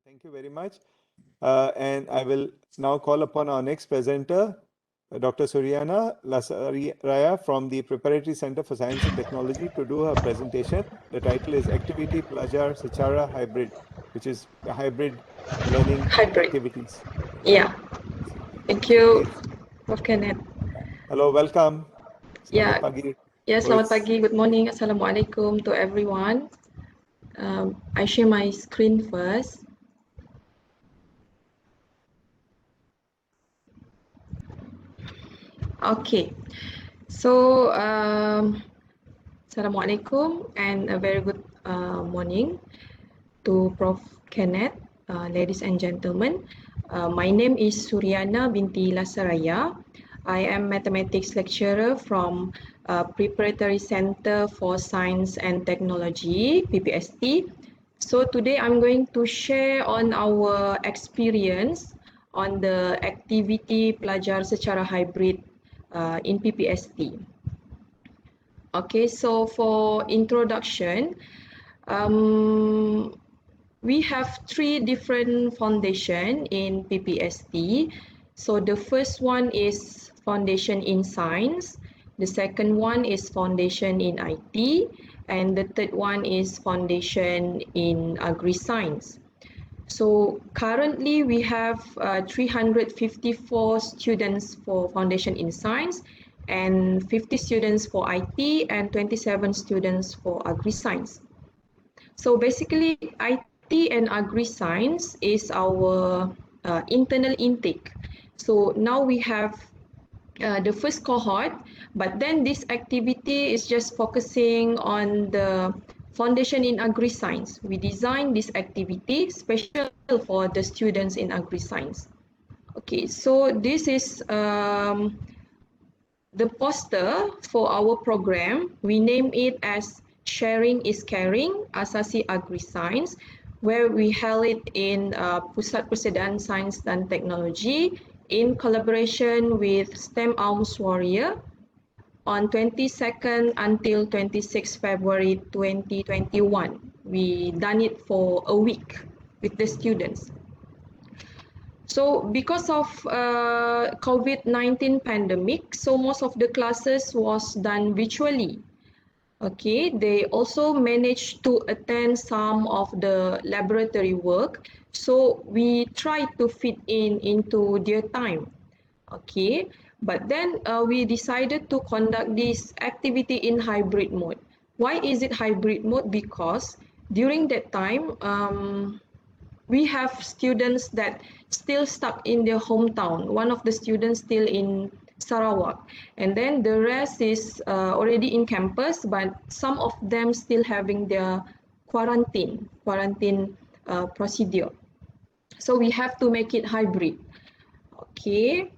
Thank you very much. And I will now call upon our next presenter, Dr. Suriana Lasaraiya from the Preparatory Center for Science and Technology to do her presentation. The title is AKTIVITI Pelajar SECARA Hybrid, which is hybrid learning Hybrid. activities. Yeah. Thank you, Prof. Kenneth. Hello, welcome. Yeah. Selamat pagi. Selamat pagi. Good morning. Assalamualaikum to everyone. I share my screen first. Okay. So, Assalamualaikum and a very good morning to Prof. Kenneth, ladies and gentlemen. My name is Suriana binti Lasaraiya. I am mathematics lecturer from Preparatory Center for Science and Technology, PPST. So today I'm going to share on our experience on the activity pelajar secara hybrid in PPST. Okay, so for introduction, we have 3 different foundation in PPST. So the first one is foundation in science, the second one is foundation in IT, and the third one is foundation in agri-science. So currently we have 354 students for foundation in science and 50 students for IT and 27 students for agri-science. So basically IT and agri-science is our internal intake. So now we have the first cohort, but then this activity is just focusing on the foundation in agri-science. We designed this activity special for the students in agri-science. Okay, so this is the poster for our program. We name it as Sharing is Caring, Asasi Agri-Science, where we held it in Pusat Persediaan Sains dan Teknologi in collaboration with STEM Arms Warrior on 22nd until 26 February 2021. We done it for a week with the students. So because of COVID-19 pandemic, so most of the classes was done virtually. Okay, they also managed to attend some of the laboratory work. So we tried to fit into their time. Okay, but then we decided to conduct this activity in hybrid mode. Why is it hybrid mode? Because during that time, we have students that still stuck in their hometown. One of the students still in Sarawak, and then the rest is already in campus, but some of them still having their quarantine procedure. So we have to make it hybrid. Okay,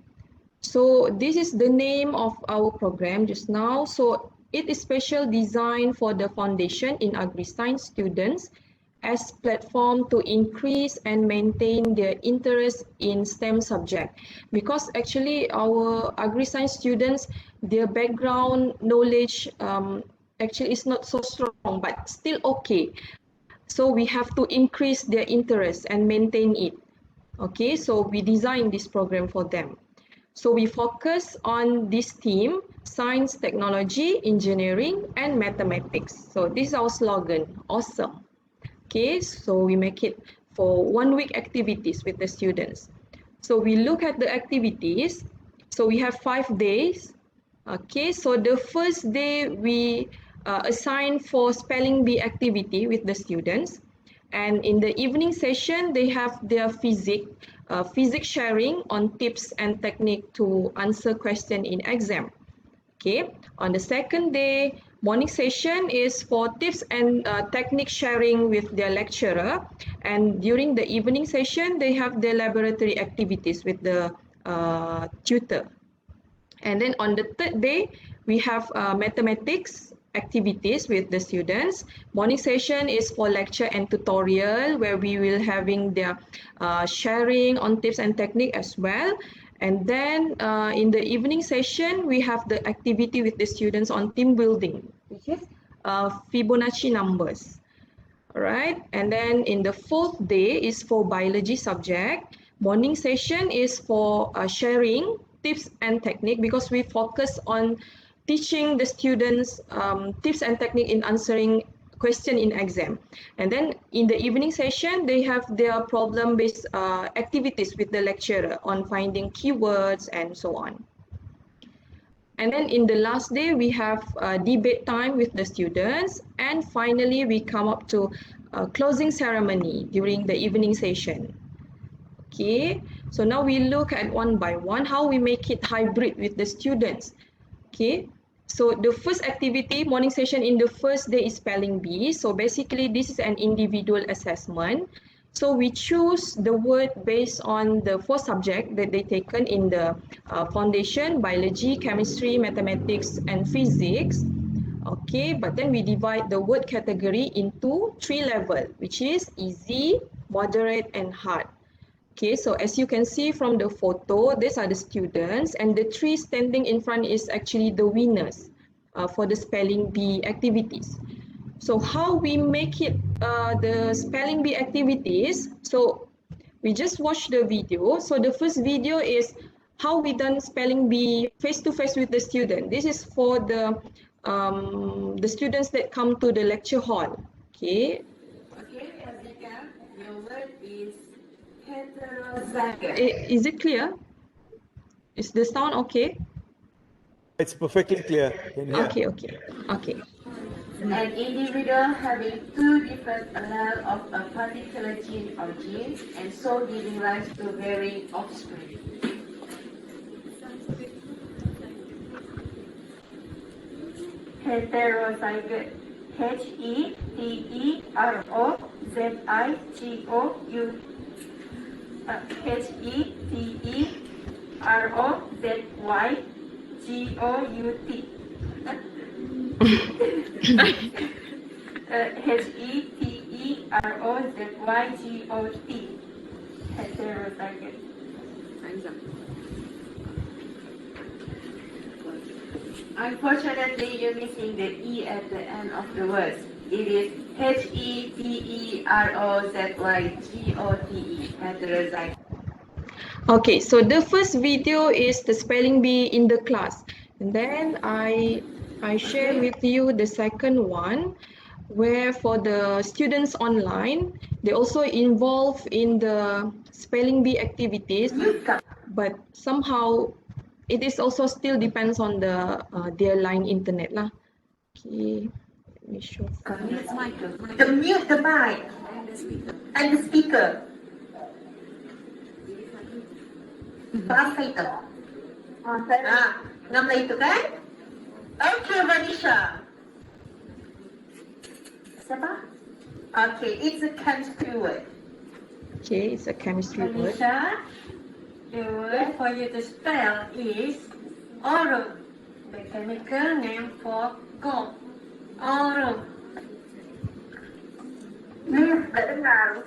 so this is the name of our program just now. So it is special design for the foundation in agri-science students as platform to increase and maintain their interest in STEM subject, because actually our agri-science students, their background knowledge actually is not so strong, but still okay. So we have to increase their interest and maintain it. Okay, so we designed this program for them. So we focus on this theme: science, technology, engineering, and mathematics. So this is our slogan, awesome. Okay, so we make it for 1 week activities with the students. So we look at the activities. So we have 5 days. Okay, so the first day we assign for spelling bee activity with the students. And in the evening session, they have their physics sharing on tips and technique to answer question in exam. Okay, on the second day, morning session is for tips and technique sharing with their lecturer, and during the evening session they have their laboratory activities with the tutor. And then on the third day we have mathematics activities with the students. Morning session is for lecture and tutorial, where we will having their sharing on tips and technique as well. And then in the evening session, we have the activity with the students on team building, which is Fibonacci numbers. Alright, and then in the fourth day is for biology subject. Morning session is for sharing tips and technique, because we focus on teaching the students tips and technique in answering question in exam. And then in the evening session, they have their problem-based activities with the lecturer on finding keywords and so on. And then in the last day, we have debate time with the students. And finally, we come up to a closing ceremony during the evening session. Okay, so now we look at one by one how we make it hybrid with the students. Okay, so the first activity, morning session in the first day is spelling bee. So basically, this is an individual assessment. So we choose the word based on the 4 subjects that they taken in the foundation, biology, chemistry, mathematics, and physics. Okay, but then we divide the word category into 3 levels, which is easy, moderate, and hard. Okay, so as you can see from the photo, these are the students, and the 3 standing in front is actually the winners for the spelling bee activities. So how we make it the spelling bee activities, so we just watch the video. So the first video is how we done spelling bee face-to-face with the student. This is for the students that come to the lecture hall. Okay. Okay, Azika, your word is heterozygous. Is it clear? Is the sound okay? It's perfectly clear. Can hear. Okay. An individual having 2 different alleles of a particular gene or genes, and so giving rise to varying offspring. Heterozygous. Heterozygous. Heterozygout. Heterozygote. Heterozygous. Unfortunately, you're missing the E at the end of the words. It is Heterozygote. Heterozygous. Okay, so the first video is the spelling bee in the class. And then I share with you the second one, where for the students online, they also involve in the spelling bee activities, but somehow it is also still depends on the their line internet lah. Okay, let me show. Mute the mic and the speaker. Translator. Nama itu kan? Okay, Vanisha. Siapa? Okay, it's a chemistry word. Okay, it's a chemistry word. Vanisha, the word for you to spell is aurum. The chemical name for gold. Aurum. Tak dengar.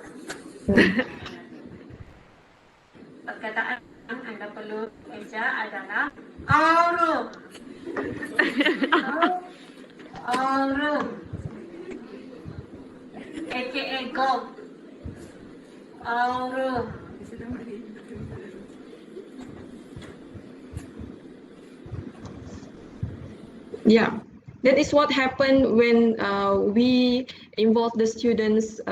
Perkataan anda perlu eja adalah aurum. Aurum. AKA gold. Aurum. Yeah, that is what happened when we involve the students,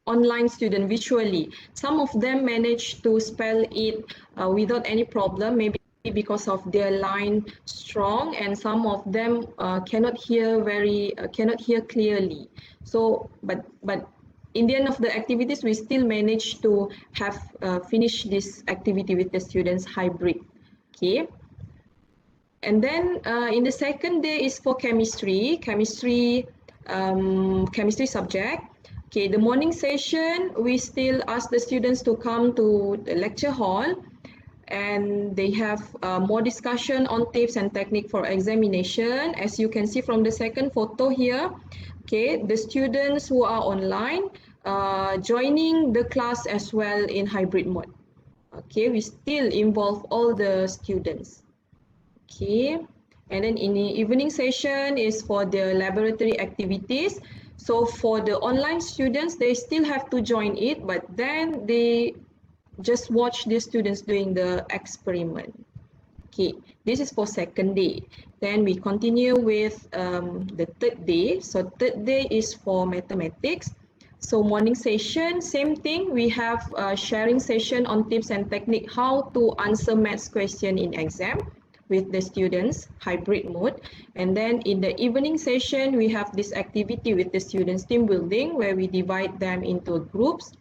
online student virtually. Some of them managed to spell it without any problem, maybe because of their line strong, and some of them cannot hear clearly. So, but in the end of the activities, we still managed to have finished this activity with the students hybrid. Okay. And then in the second day is for chemistry subject. Okay, the morning session, we still ask the students to come to the lecture hall, and they have more discussion on tips and technique for examination. As you can see from the second photo here, okay, the students who are online joining the class as well in hybrid mode. Okay, we still involve all the students. Okay, and then in the evening session is for the laboratory activities. So for the online students, they still have to join it, but then they just watch the students doing the experiment. Okay, this is for second day. Then we continue with the third day. So third day is for mathematics. So morning session, same thing. We have a sharing session on tips and technique how to answer maths question in exam with the students, hybrid mode. And then in the evening session, we have this activity with the students, team building, where we divide them into groups.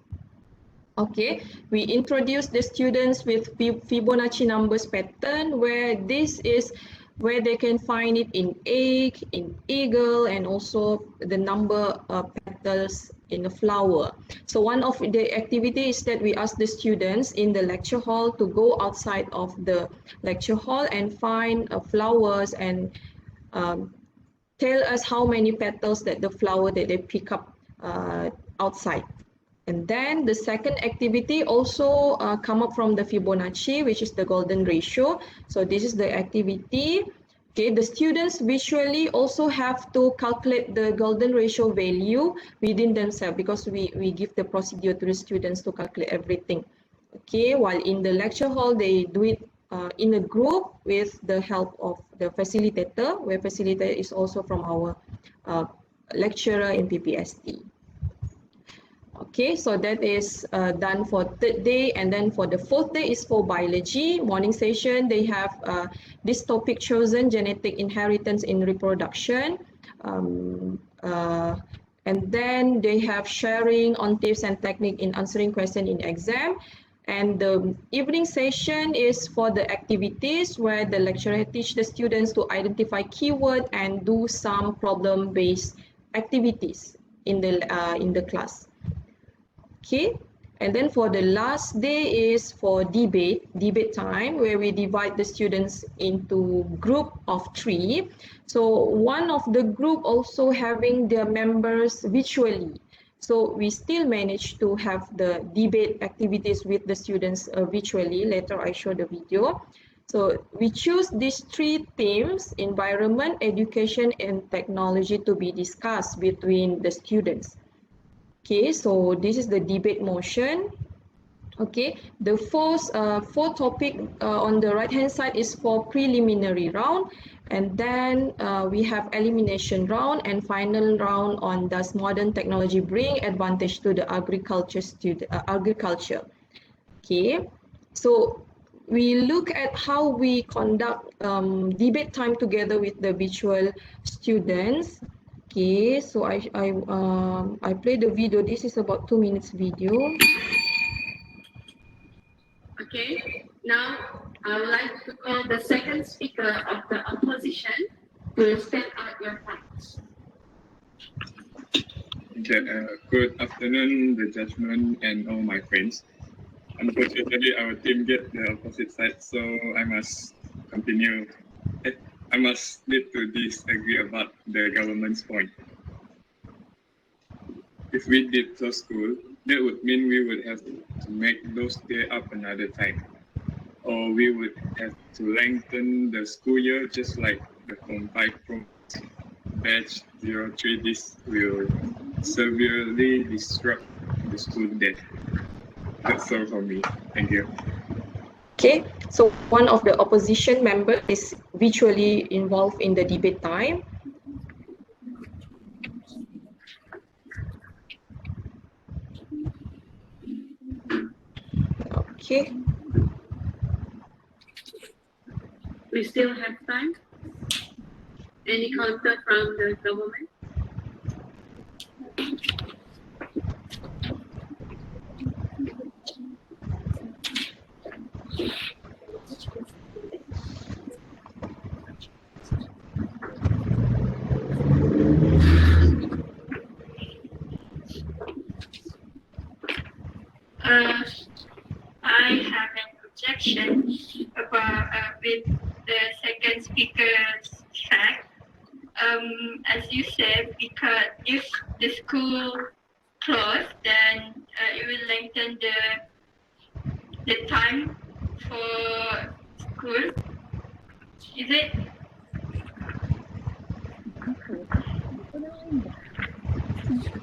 Okay, we introduce the students with Fibonacci numbers pattern, where this is where they can find it in egg, in eagle, and also the number of petals in a flower. So one of the activities that we ask the students in the lecture hall to go outside of the lecture hall and find flowers and tell us how many petals that the flower that they pick up outside. And then the second activity also come up from the Fibonacci, which is the golden ratio. So this is the activity. Okay, the students visually also have to calculate the golden ratio value within themselves, because we give the procedure to the students to calculate everything. Okay, while in the lecture hall, they do it in a group with the help of the facilitator, where facilitator is also from our lecturer in PPST. Okay, so that is done for third day, and then for the fourth day is for biology. Morning session, they have this topic chosen, genetic inheritance in reproduction. And then they have sharing on tips and technique in answering question in exam. And the evening session is for the activities, where the lecturer teach the students to identify keyword and do some problem-based activities in the class. Okay, and then for the last day is for debate time, where we divide the students into group of 3. So one of the group also having their members virtually. So we still manage to have the debate activities with the students virtually. Later I show the video. So we choose these 3 themes: environment, education, and technology, to be discussed between the students. Okay, so this is the debate motion. Okay, the fourth topic on the right hand side is for preliminary round, and then we have elimination round and final round on does modern technology bring advantage to the agriculture. Okay, so we look at how we conduct debate time together with the virtual students. Okay, so I play the video. This is about 2 minutes video. Okay, now I would like to call the second speaker of the opposition to set out your facts. Okay, good afternoon, the judgment and all my friends. Unfortunately, our team get the opposite side, so I must continue. I must need to disagree about the government's point. If we did close school, that would mean we would have to make those stay up another time. Or we would have to lengthen the school year, just like the Form 5 batch 03. This will severely disrupt the school day. That's all from me. Thank you. Okay, so one of the opposition members is virtually involved in the debate time. Okay. We still have time. Any counter from the government? I have an objection about with the second speaker's fact. As you said, because if the school closed, then it will lengthen the time for school. Is it?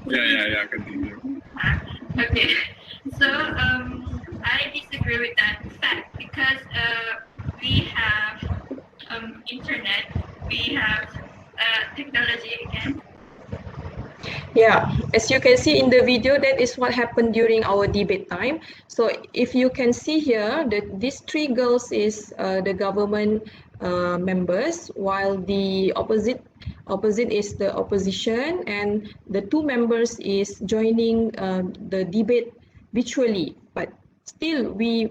Yeah, continue. Okay, so I disagree with that fact because we have internet, we have technology again. Yeah, as you can see in the video, that is what happened during our debate time. So if you can see here, that these three girls is the government members, while the opposite is the opposition, and the two members is joining the debate virtually. But still, we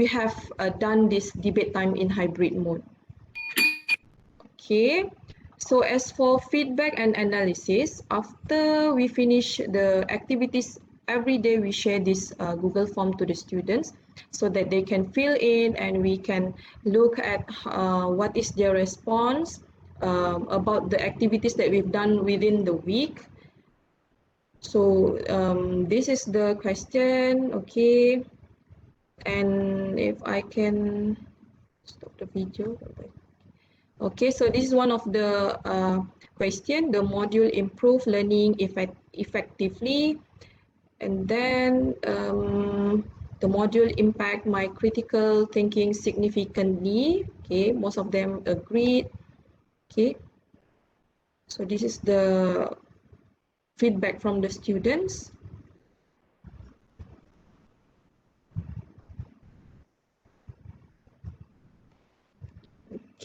have done this debate time in hybrid mode. Okay. So as for feedback and analysis, after we finish the activities, every day we share this Google form to the students so that they can fill in and we can look at what is their response about the activities that we've done within the week. So this is the question, okay. And if I can stop the video. Okay, so this is one of the question, the module improve learning effectively. And then the module impact my critical thinking significantly. Okay, most of them agreed. Okay, so this is the feedback from the students.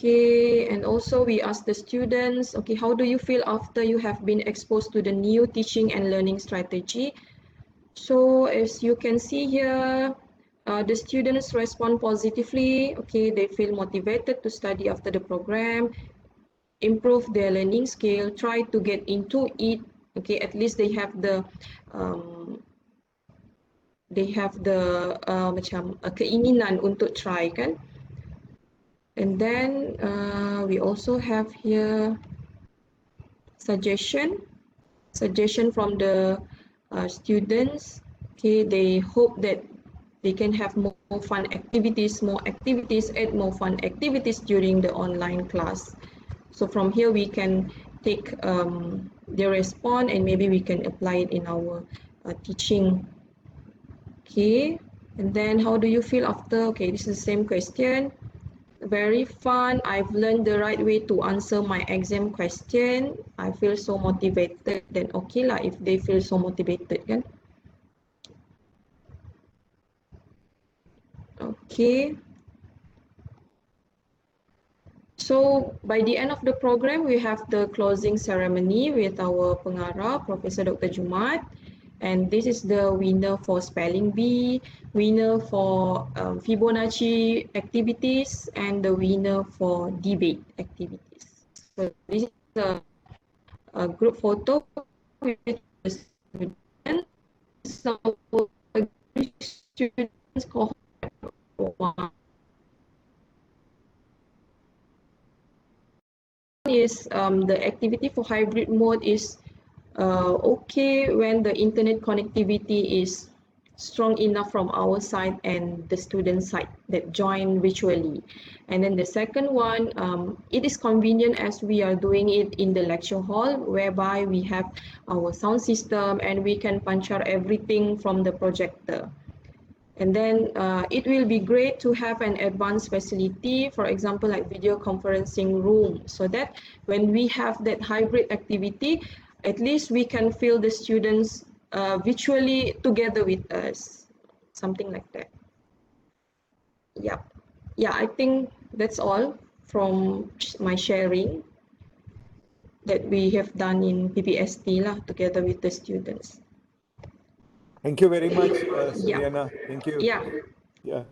Okay, and also we asked the students, okay, how do you feel after you have been exposed to the new teaching and learning strategy? So as you can see here, the students respond positively. Okay, they feel motivated to study after the program, improve their learning skill, try to get into it. Okay, at least they have the macam keinginan untuk try kan. And then we also have here suggestion from the students. Okay, they hope that they can have more fun activities, add more fun activities during the online class. So from here we can take their response and maybe we can apply it in our teaching. Okay, and then how do you feel after? Okay, this is the same question. Very fun. I've learned the right way to answer my exam question. I feel so motivated. Then okay lah if they feel so motivated kan. Okay. So by the end of the program, we have the closing ceremony with our pengarah, Professor Dr. Jumat. And this is the winner for spelling bee, winner for Fibonacci activities, and the winner for debate activities. So this is a group photo with the students. So students cohort 1 is the activity for hybrid mode is okay when the internet connectivity is strong enough from our side and the student side that join virtually. And then the second one, it is convenient as we are doing it in the lecture hall, whereby we have our sound system and we can punch out everything from the projector. And then it will be great to have an advanced facility, for example, like video conferencing room, so that when we have that hybrid activity, at least we can feel the students virtually together with us, something like that. Yeah, I think that's all from my sharing that we have done in PPST lah, together with the students. Thank you very much, Suriana. Thank you. Yeah.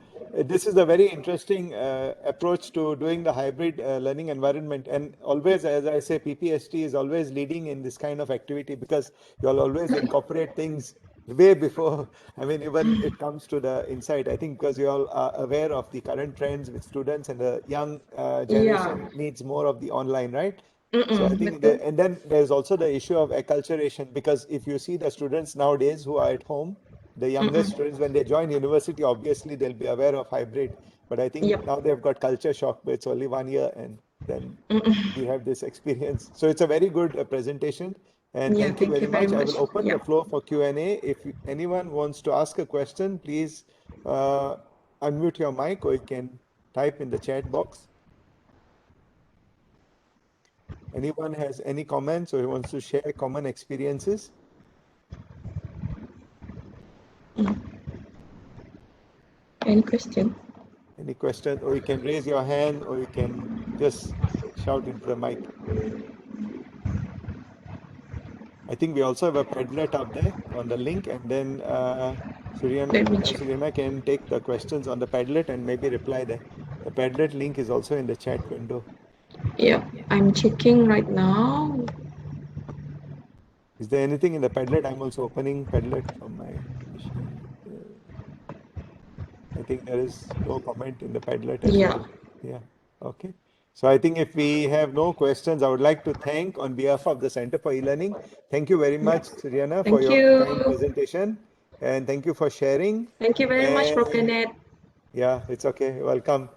This is a very interesting approach to doing the hybrid learning environment. And always, as I say, PPST is always leading in this kind of activity because you'll always incorporate things way before, I mean, even it comes to the insight. I think because you all are aware of the current trends with students and the young generation needs more of the online, right? So I think, and then there's also the issue of acculturation, because if you see the students nowadays who are at home, the younger students, when they join university, obviously they'll be aware of hybrid. But I think now they've got culture shock, but it's only 1 year and then we have this experience. So it's a very good presentation. And Yeah, thank you very much. I will open Yeah. the floor for Q&A. If anyone wants to ask a question, please unmute your mic, or you can type in the chat box. Anyone has any comments or wants to share common experiences? Any question? Any question? Or you can raise your hand, or you can just shout into the mic. I think we also have a Padlet up there on the link, and then Let me check. Suriana can take the questions on the Padlet and maybe reply there. The Padlet link is also in the chat window. Yeah, I'm checking right now. Is there anything in the Padlet? I'm also opening Padlet from my machine. I think there is no comment in the Padlet as Yeah. well. Yeah. Okay. So I think if we have no questions, I would like to thank on behalf of the Center for E-Learning. Thank you very much, Suriana, for Thank your you. kind presentation. And thank you for sharing. Thank you very much, Prof. And Kenneth. yeah, it's okay. Welcome.